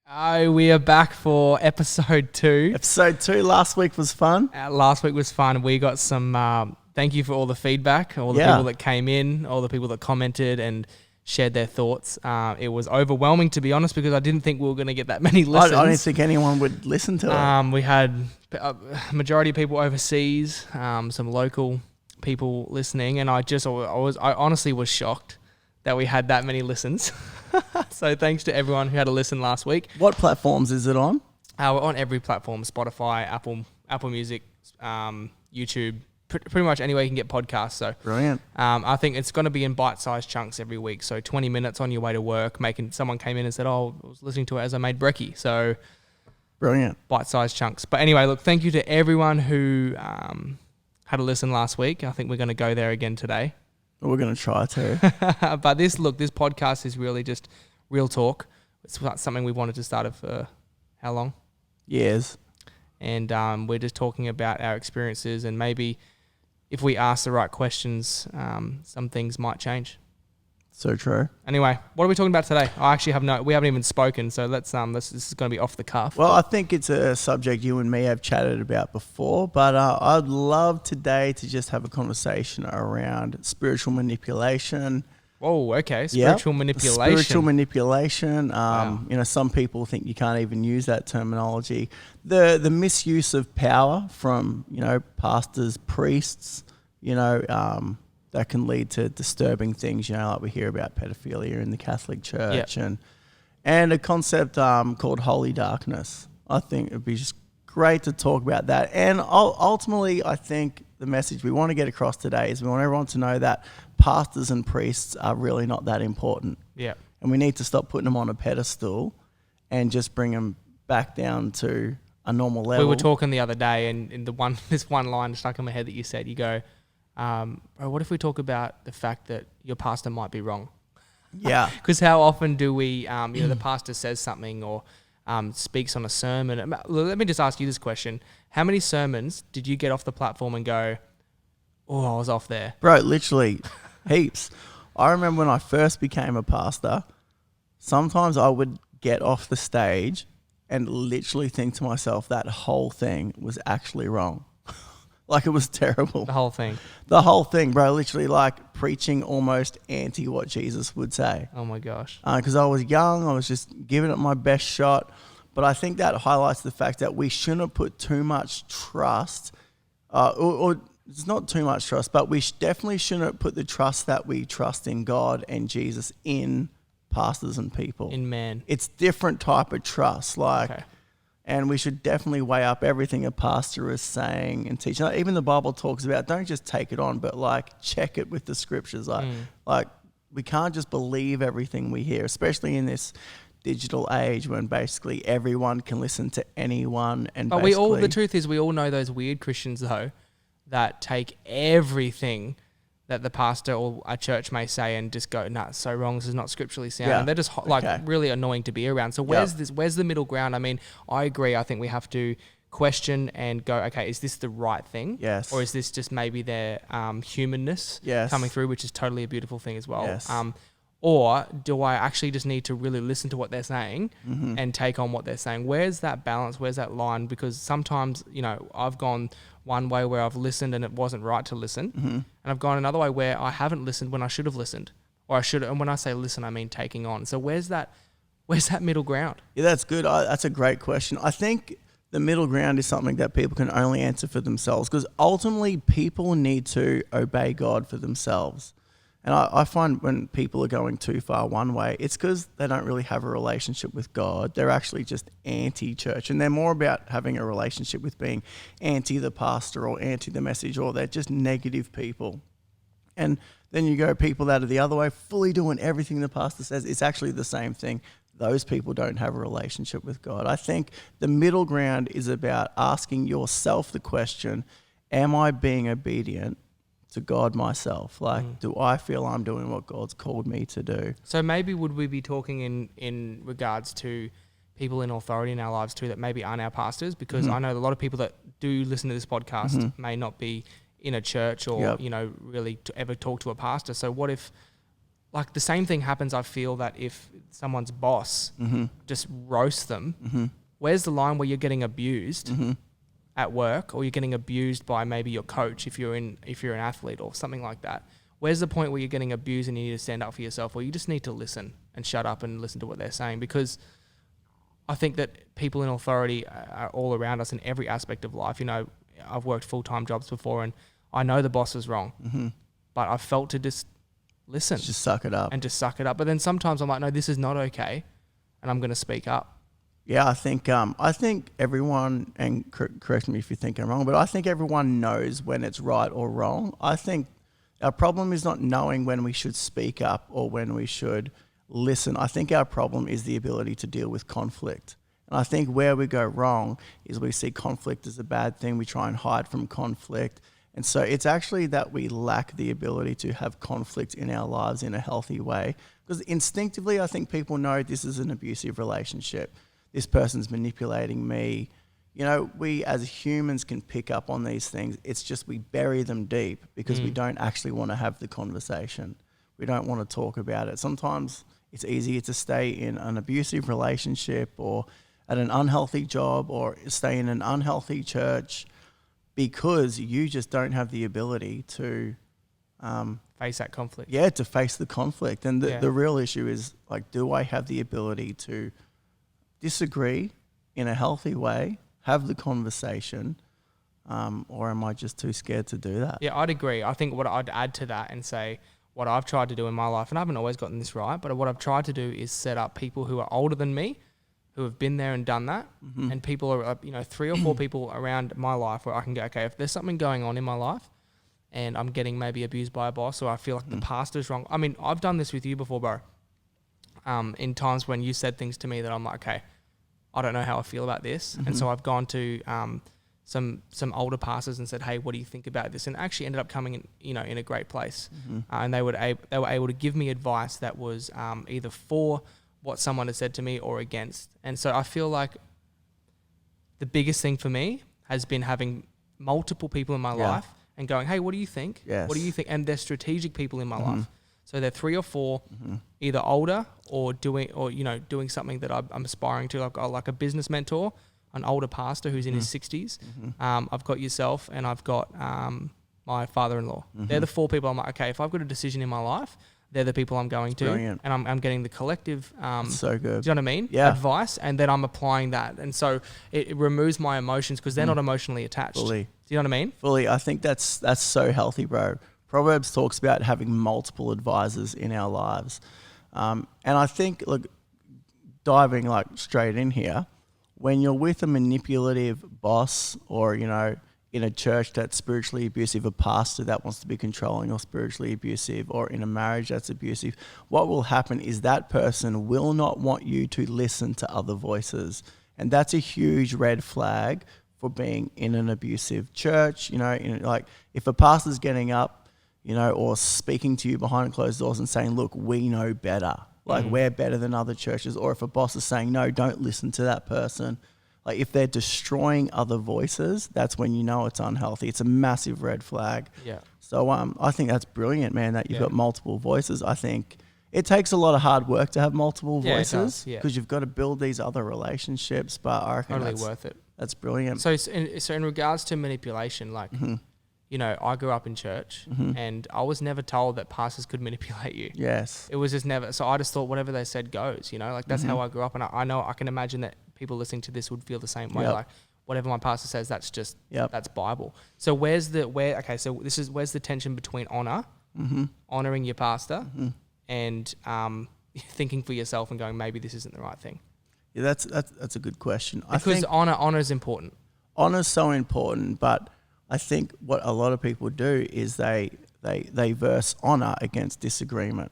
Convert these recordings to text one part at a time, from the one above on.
We are back for episode 2. Episode 2 last week was fun. Last week was fun. We got some, thank you for all the feedback, all the people that came in, all the people that commented and shared their thoughts. It was overwhelming, to be honest, because I didn't think we were going to get that many listens. I didn't think anyone would listen to it. We had a majority of people overseas, some local people listening, and I honestly was shocked that we had that many listens. So thanks to everyone who had a listen last week. What platforms is it on? We're on every platform: Spotify, Apple Music, YouTube, pretty much anywhere you can get podcasts. So Brilliant. I think it's going to be in bite-sized chunks every week. So 20 minutes on your way to work. Someone came in and said, "Oh, I was listening to it as I made brekkie." So brilliant. Bite-sized chunks. But anyway, look, thank you to everyone who had a listen last week. I think we're going to go there again today. We're going to try to. But this podcast is really just real talk. It's something we wanted to start for how long? Years. And we're just talking about our experiences, and maybe if we ask the right questions, some things might change. So true. Anyway, what are we talking about today? We haven't even spoken, so this is going to be off the cuff. Well, I think it's a subject you and me have chatted about before, but I'd love today to just have a conversation around spiritual manipulation. Oh, okay. Spiritual manipulation. Spiritual manipulation. Wow. Some people think you can't even use that terminology. The misuse of power from, pastors, priests, that can lead to disturbing things, like we hear about pedophilia in the Catholic Church, and a concept called holy darkness. I think it'd be just great to talk about that. And ultimately, I think the message we want to get across today is we want everyone to know that pastors and priests are really not that important. Yeah. And we need to stop putting them on a pedestal and just bring them back down to a normal level. We were talking the other day, and this one line stuck in my head that you said. You go, what if we talk about the fact that your pastor might be wrong? Yeah. Because how often do we, the pastor says something or speaks on a sermon. Let me just ask you this question. How many sermons did you get off the platform and go, oh, I was off there? Bro, literally heaps. I remember when I first became a pastor, sometimes I would get off the stage and literally think to myself that whole thing was actually wrong. Like, it was terrible. The whole thing. The whole thing, bro. Literally like preaching almost anti what Jesus would say. Oh my gosh. Because I was young. I was just giving it my best shot. But I think that highlights the fact that we shouldn't put too much trust, or it's not too much trust, but we definitely shouldn't put the trust that we trust in God and Jesus in pastors and people. In man. It's different type of trust. Okay. And we should definitely weigh up everything a pastor is saying and teaching. Even the Bible talks about, don't just take it on, but check it with the scriptures. We can't just believe everything we hear, especially in this digital age when basically everyone can listen to anyone. But the truth is we all know those weird Christians though that take everything that the pastor or a church may say and just go, nah, it's so wrong, this is not scripturally sound. Yeah. And they're just really annoying to be around. So where's the middle ground? I mean, I agree. I think we have to question and go, okay, is this the right thing? Yes. Or is this just maybe their humanness coming through, which is totally a beautiful thing as well. Yes. Or do I actually just need to really listen to what they're saying and take on what they're saying? Where's that balance? Where's that line? Because sometimes, I've gone one way where I've listened and it wasn't right to listen. And I've gone another way where I haven't listened when I should have listened. And when I say listen, I mean taking on. So where's that middle ground? Yeah, that's good. That's a great question. I think the middle ground is something that people can only answer for themselves, because ultimately people need to obey God for themselves. And I find when people are going too far one way, it's because they don't really have a relationship with God. They're actually just anti-church. And they're more about having a relationship with being anti the pastor or anti the message, or they're just negative people. And then you go people that are the other way, fully doing everything the pastor says. It's actually the same thing. Those people don't have a relationship with God. I think the middle ground is about asking yourself the question, am I being obedient to God myself? Do I feel I'm doing what God's called me to do? So maybe would we be talking in regards to people in authority in our lives too that maybe aren't our pastors? Because I know a lot of people that do listen to this podcast may not be in a church or, really to ever talk to a pastor. So what if like the same thing happens. I feel that if someone's boss just roasts them, where's the line where you're getting abused at work, or you're getting abused by maybe your coach if you're an athlete or something like that? Where's the point where you're getting abused and you need to stand up for yourself, or you just need to listen and shut up and listen to what they're saying? Because I think that people in authority are all around us in every aspect of life. You know, I've worked full-time jobs before, and I know the boss is wrong, but I've felt to just listen. Just suck it up. And just suck it up. But then sometimes I'm like, no, this is not okay, and I'm going to speak up. Yeah, I think everyone, and correct me if you think I'm wrong, but I think everyone knows when it's right or wrong. I think our problem is not knowing when we should speak up or when we should listen. I think our problem is the ability to deal with conflict. And I think where we go wrong is we see conflict as a bad thing. We try and hide from conflict. And so it's actually that we lack the ability to have conflict in our lives in a healthy way. Because instinctively, I think people know this is an abusive relationship. This person's manipulating me. You know, we as humans can pick up on these things. It's just we bury them deep because we don't actually want to have the conversation. We don't want to talk about it. Sometimes it's easier to stay in an abusive relationship or at an unhealthy job or stay in an unhealthy church because you just don't have the ability to face that conflict. Yeah, to face the conflict. And the real issue is, like, do I have the ability to disagree in a healthy way, have the conversation, or am I just too scared to do that? Yeah, I'd agree. I think what I'd add to that and say what I've tried to do in my life, and I haven't always gotten this right, but what I've tried to do is set up people who are older than me, who have been there and done that, and people are, 3 or 4 people around my life where I can go, okay, if there's something going on in my life and I'm getting maybe abused by a boss, or I feel like the pastor's wrong. I mean, I've done this with you before, bro. In times when you said things to me that I'm like, okay, I don't know how I feel about this. And so I've gone to some older pastors and said, hey, what do you think about this? And actually ended up coming in, in a great place. And they were able to give me advice that was either for what someone had said to me or against. And so I feel like the biggest thing for me has been having multiple people in my life and going, hey, what do you think? Yes. What do you think? And they're strategic people in my life. So they're 3 or 4, either older or doing something that I'm aspiring to. I've got like a business mentor, an older pastor who's in his 60s. I've got yourself, and I've got my father-in-law. They're the 4 people I'm like, okay, if I've got a decision in my life, they're the people I'm going to. Brilliant. And I'm getting the collective so good. Do you know what I mean? Yeah. Advice, and then I'm applying that. And so it removes my emotions because they're not emotionally attached. Fully. Do you know what I mean? Fully. I think that's so healthy, bro. Proverbs talks about having multiple advisors in our lives. And I think, look, diving like straight in here, when you're with a manipulative boss or, in a church that's spiritually abusive, a pastor that wants to be controlling or spiritually abusive, or in a marriage that's abusive, what will happen is that person will not want you to listen to other voices. And that's a huge red flag for being in an abusive church. If a pastor's getting up, or speaking to you behind closed doors and saying, look, we know better. Like, we're better than other churches. Or if a boss is saying, no, don't listen to that person. Like, if they're destroying other voices, that's when you know it's unhealthy. It's a massive red flag. Yeah. So I think that's brilliant, man, that you've got multiple voices. I think it takes a lot of hard work to have multiple voices because you've got to build these other relationships. But I reckon Totally worth it. That's brilliant. So in regards to manipulation, like, I grew up in church and I was never told that pastors could manipulate you. Yes. It was just never. So I just thought whatever they said goes, like that's how I grew up. And I know I can imagine that people listening to this would feel the same way. Like whatever my pastor says, that's just, that's Bible. So where's the tension between honor, honoring your pastor and thinking for yourself and going, maybe this isn't the right thing? Yeah, that's a good question. Because honor is important. Honor is so important, but I think what a lot of people do is they verse honor against disagreement.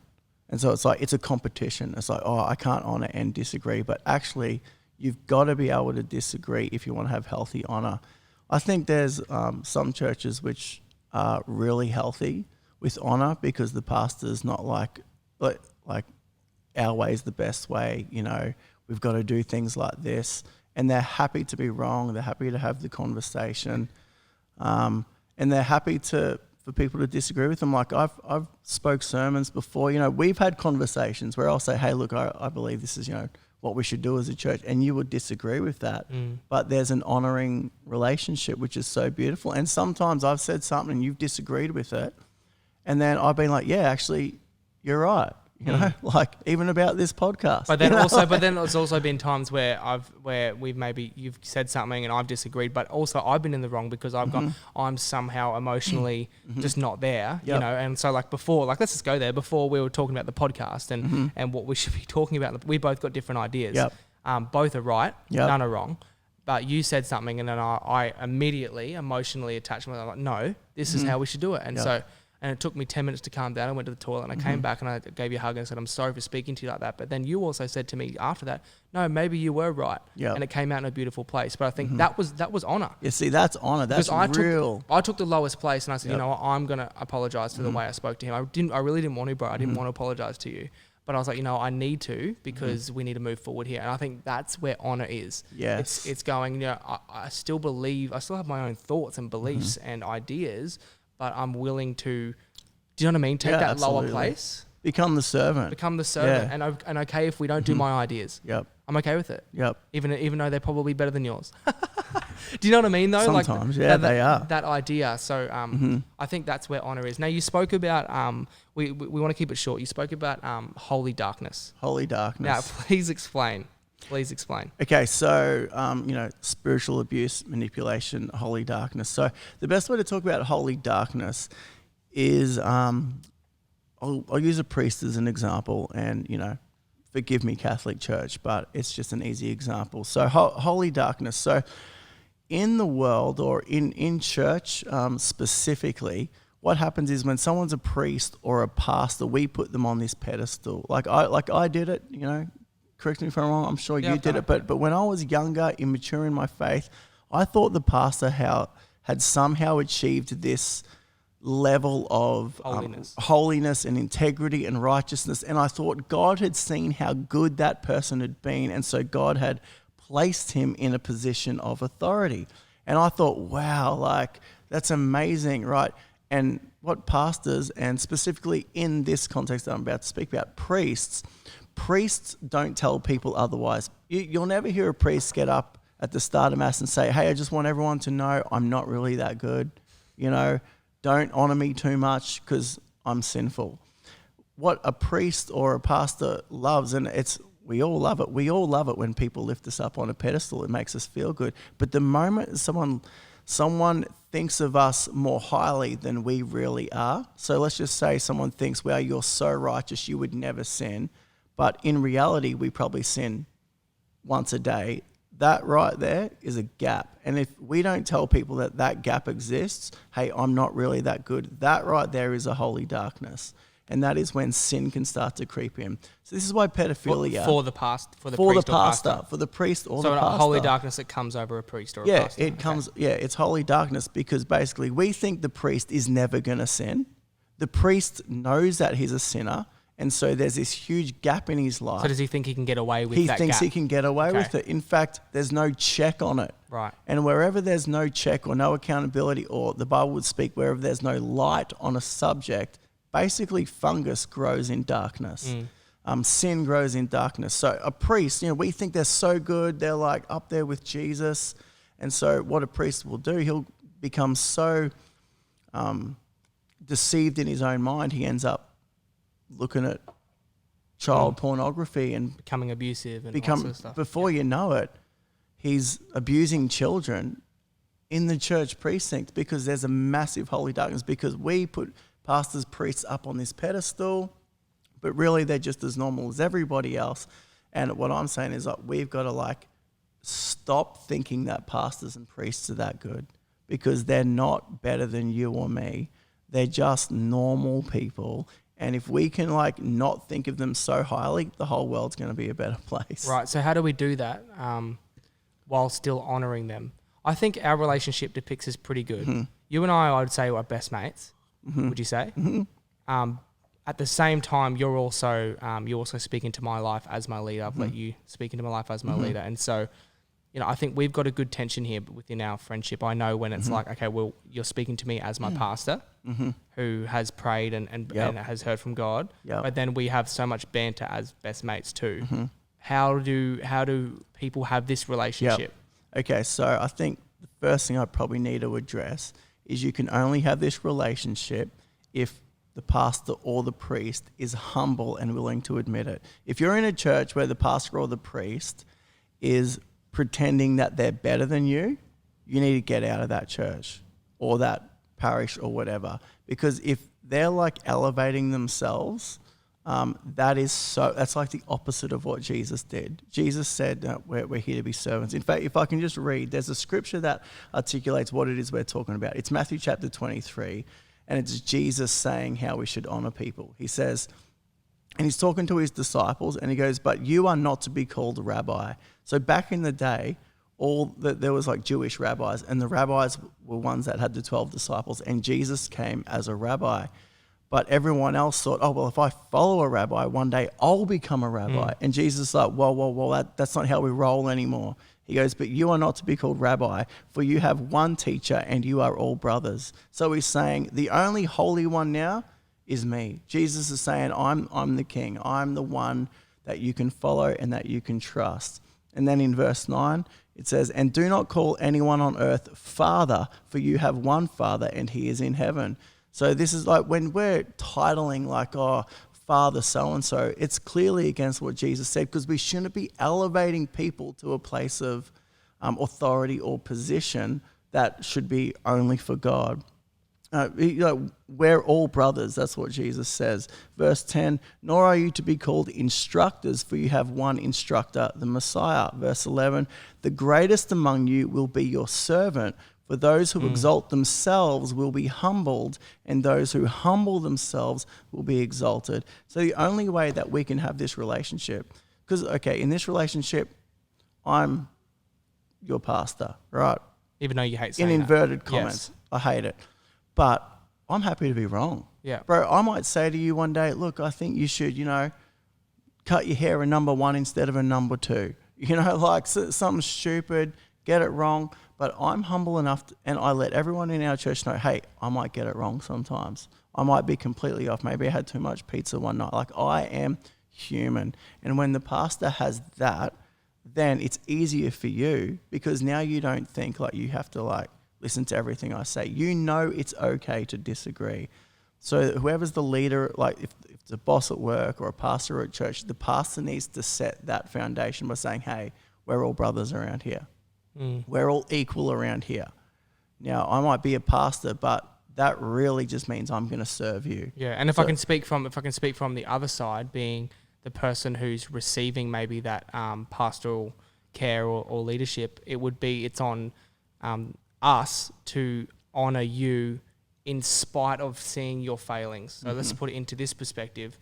And so it's like, it's a competition. It's like, oh, I can't honor and disagree. But actually, you've got to be able to disagree if you want to have healthy honor. I think there's some churches which are really healthy with honor because the pastor's not like our way is the best way, we've got to do things like this. And they're happy to be wrong. They're happy to have the conversation. And they're happy for people to disagree with them. Like I've spoke sermons before, we've had conversations where I'll say, hey, look, I believe this is, what we should do as a church, and you would disagree with that. But there's an honoring relationship, which is so beautiful. And sometimes I've said something and you've disagreed with it, and then I've been like, yeah, actually, you're right. Like even about this podcast. But then there's also been times where you've said something and I've disagreed, but also I've been in the wrong because I'm somehow emotionally just not there, and so like before, like let's just go there. Before we were talking about the podcast and what we should be talking about, we both got different ideas. Both are right, none are wrong. But you said something and then I immediately emotionally attached myself, like, no, this is how we should do it. And so and it took me 10 minutes to calm down. I went to the toilet and I came back and I gave you a hug and I said, I'm sorry for speaking to you like that. But then you also said to me after that, no, maybe you were right. And it came out in a beautiful place. But I think that was honor. Yeah, see, that's honor. That's real. I took the lowest place and I said, you know what, I'm going to apologize for the way I spoke to him. I really didn't want to, bro. I didn't want to apologize to you. But I was like, I need to because we need to move forward here. And I think that's where honor is. Yes. It's going, I still believe, I still have my own thoughts and beliefs and ideas, but I'm willing to, do you know what I mean? Take that absolutely. Lower place. Become the servant. Yeah. And okay if we don't do my ideas. I'm okay with it. Even though they're probably better than yours. Do you know what I mean though? Sometimes, they are. That idea. So I think that's where honor is. Now you spoke about, we want to keep it short. You spoke about holy darkness. Holy darkness. Now please explain. Okay, so, spiritual abuse, manipulation, holy darkness. So the best way to talk about holy darkness is I'll use a priest as an example, and forgive me, Catholic Church, but it's just an easy example. So holy darkness. So in the world or in church specifically, what happens is when someone's a priest or a pastor, we put them on this pedestal. Like I did it. Correct me if I'm wrong. I'm sure you did it. But when I was younger, immature in my faith, I thought the pastor had somehow achieved this level of holiness and integrity and righteousness. And I thought God had seen how good that person had been. And so God had placed him in a position of authority. And I thought, wow, like that's amazing, right? And what pastors, and specifically in this context that I'm about to speak about, priests don't tell people otherwise. You'll never hear a priest get up at the start of Mass and say, hey, I just want everyone to know I'm not really that good. Don't honor me too much because I'm sinful. What a priest or a pastor loves, and we all love it. We all love it when people lift us up on a pedestal. It makes us feel good. But the moment someone thinks of us more highly than we really are, so let's just say someone thinks, well, you're so righteous, you would never sin. But in reality, we probably sin once a day. That right there is a gap. And if we don't tell people that gap exists, hey, I'm not really that good, that right there is a holy darkness. And that is when sin can start to creep in. So this is why pedophilia... For the priest or the pastor. So holy darkness that comes over a priest or a pastor. It's holy darkness because basically we think the priest is never going to sin. The priest knows that he's a sinner. And so there's this huge gap in his life. So does he think he can get away with that gap? He thinks he can get away with it. In fact, there's no check on it. Right. And wherever there's no check or no accountability, or the Bible would speak wherever there's no light on a subject, basically fungus grows in darkness. Sin grows in darkness. So a priest, we think they're so good. They're like up there with Jesus. And so what a priest will do, he'll become so deceived in his own mind, he ends up looking at child pornography and becoming abusive and all sorts of stuff. Before you know it, he's abusing children in the church precinct because there's a massive holy darkness, because we put pastors, priests up on this pedestal, but really they're just as normal as everybody else. And what I'm saying is we've got to stop thinking that pastors and priests are that good, because they're not better than you or me. They're just normal people. And if we can not think of them so highly, the whole world's going to be a better place. Right. So how do we do that while still honouring them? I think our relationship depicts is pretty good. You and I would say, are best mates. Would you say? At the same time, you're also speaking to my life as my leader. I've let you speak into my life as my leader. And so, I think we've got a good tension here within our friendship. I know when it's like, okay, well, you're speaking to me as my pastor who has prayed and has heard from God. But then we have so much banter as best mates too. How do people have this relationship? Okay, so I think the first thing I probably need to address is you can only have this relationship if the pastor or the priest is humble and willing to admit it. If you're in a church where the pastor or the priest is pretending that they're better than you, you need to get out of that church or that parish or whatever. Because if they're like elevating themselves, that's like the opposite of what Jesus did. Jesus said we're here to be servants. In fact, if I can just read, there's a scripture that articulates what it is we're talking about. It's Matthew chapter 23, and it's Jesus saying how we should honor people. He says, and he's talking to his disciples, and he goes, but you are not to be called a rabbi. So back in the day, there was like Jewish rabbis, and the rabbis were ones that had the 12 disciples, and Jesus came as a rabbi. But everyone else thought, oh, well, if I follow a rabbi, one day I'll become a rabbi. And Jesus is like, whoa, that's not how we roll anymore. He goes, but you are not to be called rabbi, for you have one teacher and you are all brothers. So he's saying the only holy one now is me. Jesus is saying, I'm the king. I'm the one that you can follow and that you can trust. And then in verse 9, it says, and do not call anyone on earth Father, for you have one Father and he is in heaven. So this is like when we're titling like, oh, Father so-and-so, it's clearly against what Jesus said, because we shouldn't be elevating people to a place of authority or position that should be only for God. We're all brothers, that's what Jesus says. Verse 10, nor are you to be called instructors, for you have one instructor, the Messiah. Verse 11, the greatest among you will be your servant. For those who exalt themselves will be humbled, and those who humble themselves will be exalted. So the only way that we can have this relationship, because, okay, in this relationship, I'm your pastor, right? Even though you hate saying in inverted that. comments. Yes. I hate it. But I'm happy to be wrong. Yeah. Bro, I might say to you one day, look, I think you should, cut your hair a number 1 instead of a number 2. Like something stupid, get it wrong. But I'm humble enough, and I let everyone in our church know, hey, I might get it wrong sometimes. I might be completely off. Maybe I had too much pizza one night. Like, I am human. And when the pastor has that, then it's easier for you, because now you don't think like you have to like listen to everything I say. It's okay to disagree. So whoever's the leader, like if it's a boss at work or a pastor at church, the pastor needs to set that foundation by saying, hey, we're all brothers around here. We're all equal around here. Now, I might be a pastor, but that really just means I'm going to serve you. Yeah, and if I can speak from the other side, being the person who's receiving maybe that pastoral care or leadership, it's on us to honor you in spite of seeing your failings. So let's put it into this perspective.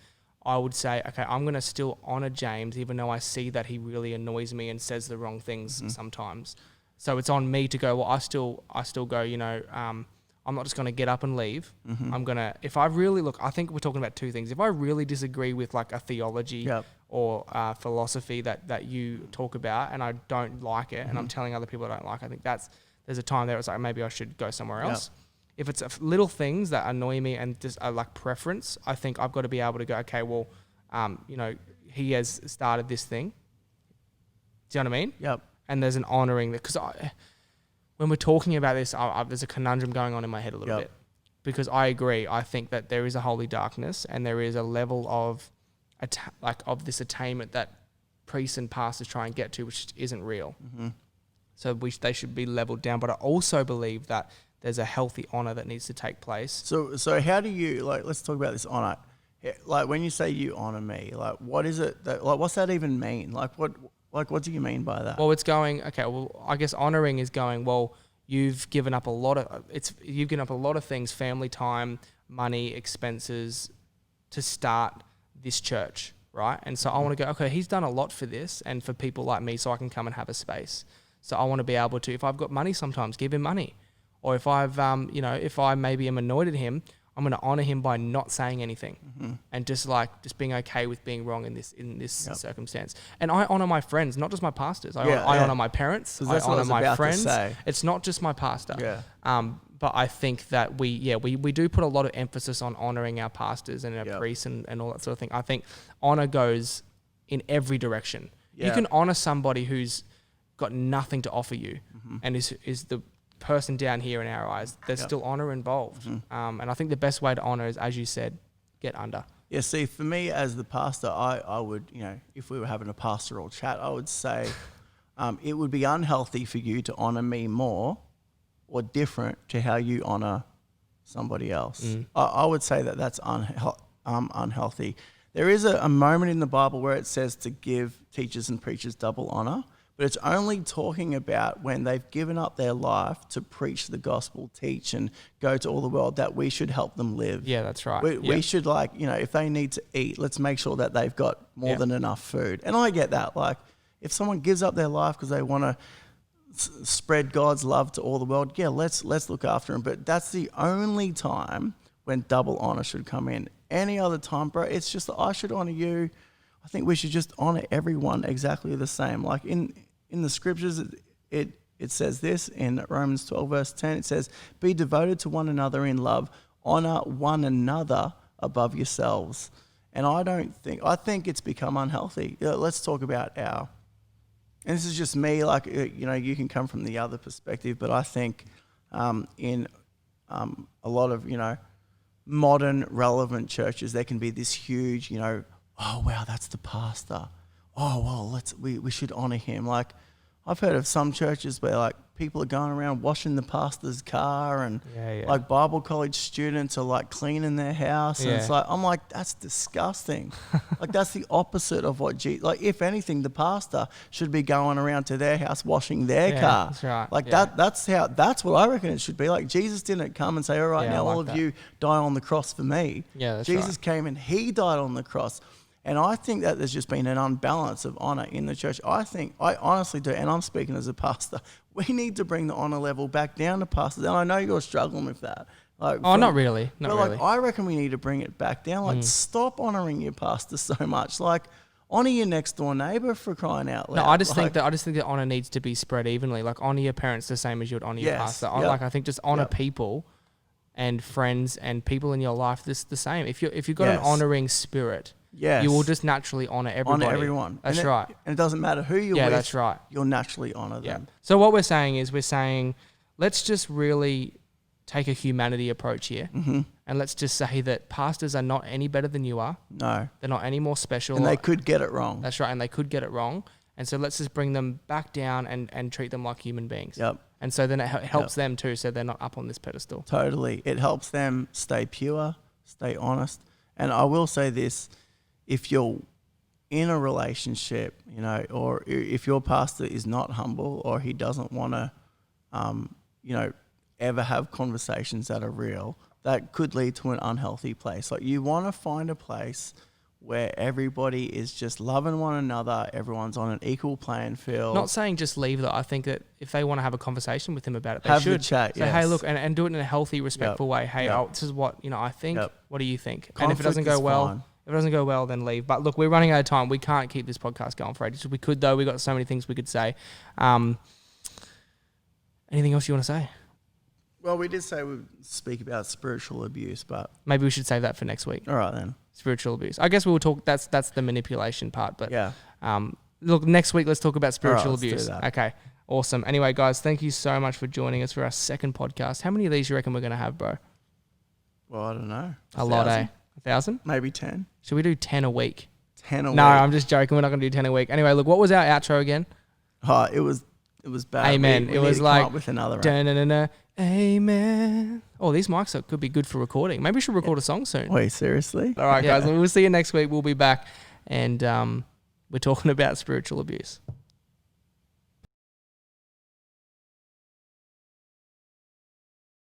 I would say, okay, I'm going to still honor James, even though I see that he really annoys me and says the wrong things sometimes. So it's on me to go, well, I still go, I'm not just going to get up and leave. I'm going to, if I really I think we're talking about two things. If I really disagree with like a theology or philosophy that you talk about and I don't like it and I'm telling other people I don't like, I think there's a time there it's like, maybe I should go somewhere else. If it's little things that annoy me and just are like preference, I think I've got to be able to go, okay, well, he has started this thing. Do you know what I mean? Yep. And there's an honouring that, because when we're talking about this, there's a conundrum going on in my head a little bit, because I agree. I think that there is a holy darkness and there is a level of this attainment that priests and pastors try and get to, which isn't real. So they should be leveled down. But I also believe that there's a healthy honor that needs to take place. So how do you, let's talk about this honor. Like when you say you honor me, like what is it that, what's that even mean? What do you mean by that? Well, it's going, okay, well, I guess honoring is going, well, you've given up a lot of things, family time, money, expenses to start this church, right? And so I want to go, okay, he's done a lot for this and for people like me so I can come and have a space. So I want to be able to, if I've got money sometimes, give him money. Or if if I maybe am annoyed at him, I'm going to honor him by not saying anything and just being okay with being wrong in this circumstance. And I honor my friends, not just my pastors. I honor my parents. I honor my friends. It's not just my pastor. Yeah. But I think that we do put a lot of emphasis on honoring our pastors and our priests and all that sort of thing. I think honor goes in every direction. Yeah. You can honor somebody who's got nothing to offer you and is the person down here in our eyes. There's still honor involved. And I think the best way to honor is, as you said, get under. Yeah, see, for me as the pastor, I would, if we were having a pastoral chat, I would say it would be unhealthy for you to honor me more or different to how you honor somebody else. I would say that that's unhealthy. There is a moment in the Bible where it says to give teachers and preachers double honor, but it's only talking about when they've given up their life to preach the gospel, teach, and go to all the world, that we should help them live. Yeah, that's right. We should, if they need to eat, let's make sure that they've got more than enough food. And I get that. Like, if someone gives up their life because they want to spread God's love to all the world, let's look after them. But that's the only time when double honor should come in. Any other time, bro, it's just that I should honor you. I think we should just honor everyone exactly the same. Like in the scriptures, it says this in Romans 12 verse 10. It says, "Be devoted to one another in love, honor one another above yourselves." And I think it's become unhealthy. Let's talk about and this is just me. Like you can come from the other perspective, but I think in a lot of modern relevant churches, there can be this huge oh wow, that's the pastor. Oh well, we should honor him. Like, I've heard of some churches where like people are going around washing the pastor's car, and like Bible college students are like cleaning their house, and it's like, I'm like, that's disgusting. Like, that's the opposite of what Jesus. Like, if anything, the pastor should be going around to their house washing their car. That's right. Like that's what I reckon it should be. Like, Jesus didn't come and say, all right, now all of you die on the cross for me. Yeah, that's Jesus came and he died on the cross. And I think that there's just been an unbalance of honor in the church. I honestly do, and I'm speaking as a pastor, we need to bring the honor level back down to pastors. And I know you're struggling with that. Like, not really. Like, I reckon we need to bring it back down. Like, stop honoring your pastor so much. Like, honor your next door neighbor, for crying out loud. No, I just think that honor needs to be spread evenly. Like, honor your parents the same as you would honor your pastor. I think just honor people and friends and people in your life the same. If you've got an honoring spirit, you will just naturally honor everybody. Honor everyone. That's right. And it doesn't matter who you're with. That's right. You'll naturally honor them. So what we're saying, let's just really take a humanity approach here. And let's just say that pastors are not any better than you are. No. They're not any more special. And they could get it wrong. That's right. And they could get it wrong. And so let's just bring them back down and treat them like human beings. Yep. And so then it helps them too, so they're not up on this pedestal. Totally. It helps them stay pure, stay honest. And I will say this, if you're in a relationship, or if your pastor is not humble, or he doesn't want to, ever have conversations that are real, that could lead to an unhealthy place. Like, you want to find a place where everybody is just loving one another, everyone's on an equal playing field. Not saying just leave, though. I think that if they want to have a conversation with him about it, they have should. The chat, say, hey, look, and do it in a healthy, respectful way. Hey, this is what, I think. What do you think? Conflict, and if it doesn't go well, fine. If it doesn't go well, then leave. But look, we're running out of time. We can't keep this podcast going for ages. We could, though. We've got so many things we could say. Anything else you want to say? Well, we did say we'd speak about spiritual abuse, but maybe we should save that for next week. All right, then. Spiritual abuse. I guess we will talk. That's the manipulation part. But yeah. Look, next week let's talk about spiritual abuse. Let's do that. Okay. Awesome. Anyway, guys, thank you so much for joining us for our second podcast. How many of these you reckon we're going to have, bro? Well, I don't know. A lot, eh? 1,000? Maybe 10. Should we do 10 a week? 10 a week? No, I'm just joking. We're not going to do 10 a week. Anyway, look, what was our outro again? Oh, it was bad. Amen. We it was come like up with another. Amen. Oh, these mics could be good for recording. Maybe we should record a song soon. Wait, seriously? All right, guys. We'll see you next week. We'll be back, and we're talking about spiritual abuse.